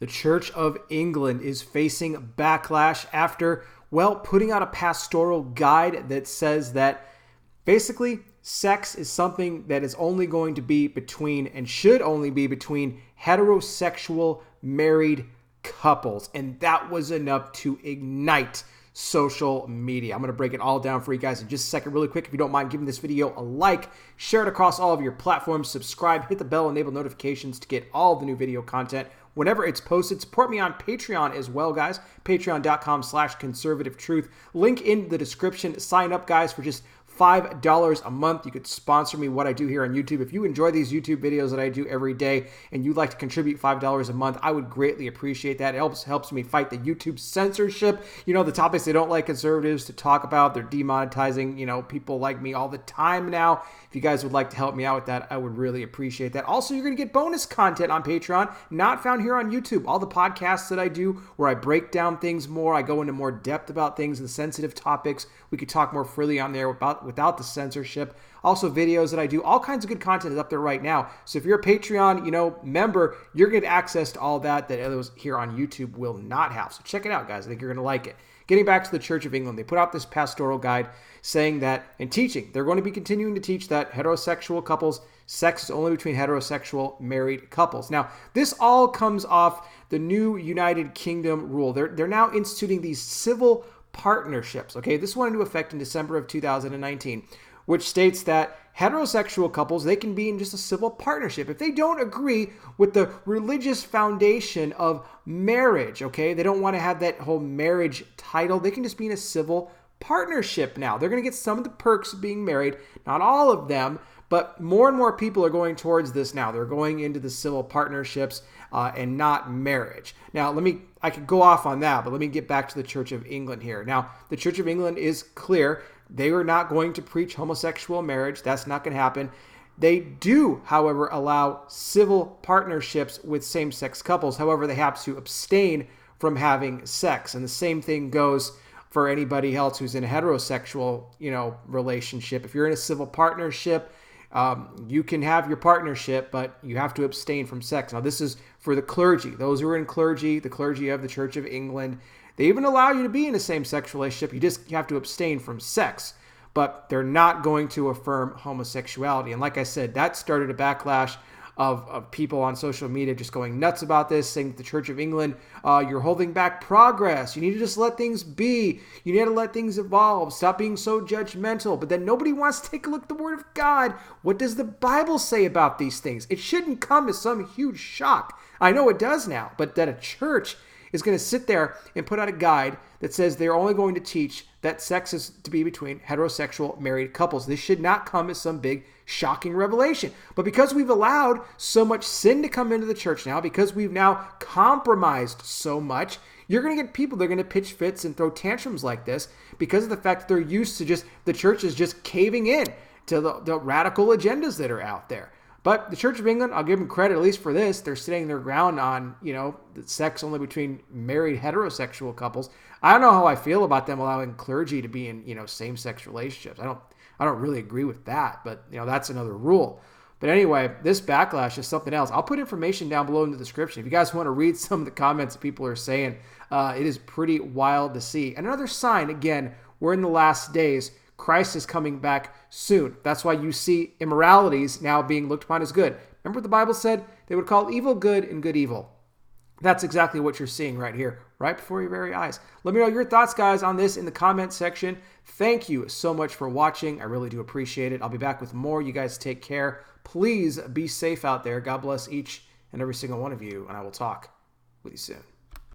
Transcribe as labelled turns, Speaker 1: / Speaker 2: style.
Speaker 1: The Church of England is facing backlash after, well, putting out a pastoral guide that says that basically sex is something that is only going to be between and should only be between heterosexual married couples. And that was enough to ignite social media. I'm going to break it all down for you guys in just a second really quick. If you don't mind giving this video a like, share it across all of your platforms, subscribe, hit the bell, enable notifications to get all of the new video content whenever it's posted. Support me on Patreon as well, guys. Patreon.com/conservative-truth. Link in the description. Sign up, guys, for just $5 a month. You could sponsor me what I do here on YouTube. If you enjoy these YouTube videos that I do every day and you'd like to contribute $5 a month, I would greatly appreciate that. It helps me fight the YouTube censorship. You know, the topics they don't like conservatives to talk about. They're demonetizing, people like me all the time now. If you guys would like to help me out with that, I would really appreciate that. Also, you're going to get bonus content on Patreon, not found here on YouTube. All the podcasts that I do where I break down things more, I go into more depth about things and sensitive topics. We could talk more freely on there without the censorship. Also, videos that I do, all kinds of good content is up there right now. So if you're a Patreon, member, you're going to get access to all that others here on YouTube will not have. So check it out, guys. I think you're going to like it. Getting back to the Church of England, they put out this pastoral guide saying that, and teaching, they're going to be continuing to teach that heterosexual couples, sex is only between heterosexual married couples. Now, this all comes off the new United Kingdom rule. They're now instituting these civil partnerships, okay? This went into effect in December of 2019, which states that heterosexual couples, they can be in just a civil partnership. If they don't agree with the religious foundation of marriage, okay, they don't want to have that whole marriage title, they can just be in a civil partnership now. They're going to get some of the perks of being married, not all of them, but more and more people are going towards this now. They're going into the civil partnerships and not marriage. Now, I could go off on that, but let me get back to the Church of England here. Now, the Church of England is clear. They are not going to preach homosexual marriage. That's not going to happen. They do, however, allow civil partnerships with same-sex couples. However, they have to abstain from having sex. And the same thing goes for anybody else who's in a heterosexual, relationship. If you're in a civil partnership, you can have your partnership, but you have to abstain from sex. Now, this is for the clergy. Those who are in clergy, the clergy of the Church of England, they even allow you to be in a same-sex relationship. You have to abstain from sex, but they're not going to affirm homosexuality. And like I said, that started a backlash of people on social media just going nuts about this, saying that the Church of England, you're holding back progress. You need to just let things be. You need to let things evolve. Stop being so judgmental. But then nobody wants to take a look at the Word of God. What does the Bible say about these things? It shouldn't come as some huge shock. I know it does now, but that a church is going to sit there and put out a guide that says they're only going to teach that sex is to be between heterosexual married couples. This should not come as some big shocking revelation. But because we've allowed so much sin to come into the church now, because we've now compromised so much, you're going to get people that are going to pitch fits and throw tantrums like this because of the fact that they're used to just the church is just caving in to the radical agendas that are out there. But the Church of England, I'll give them credit at least for this. They're standing their ground on, the sex only between married heterosexual couples. I don't know how I feel about them allowing clergy to be in, same-sex relationships. I don't really agree with that, but that's another rule. But anyway, this backlash is something else. I'll put information down below in the description. If you guys want to read some of the comments that people are saying, it is pretty wild to see. And another sign, again, we're in the last days. Christ is coming back soon. That's why you see immoralities now being looked upon as good. Remember what the Bible said? They would call evil good and good evil. That's exactly what you're seeing right here, right before your very eyes. Let me know your thoughts, guys, on this in the comment section. Thank you so much for watching. I really do appreciate it. I'll be back with more. You guys take care. Please be safe out there. God bless each and every single one of you, and I will talk with you soon.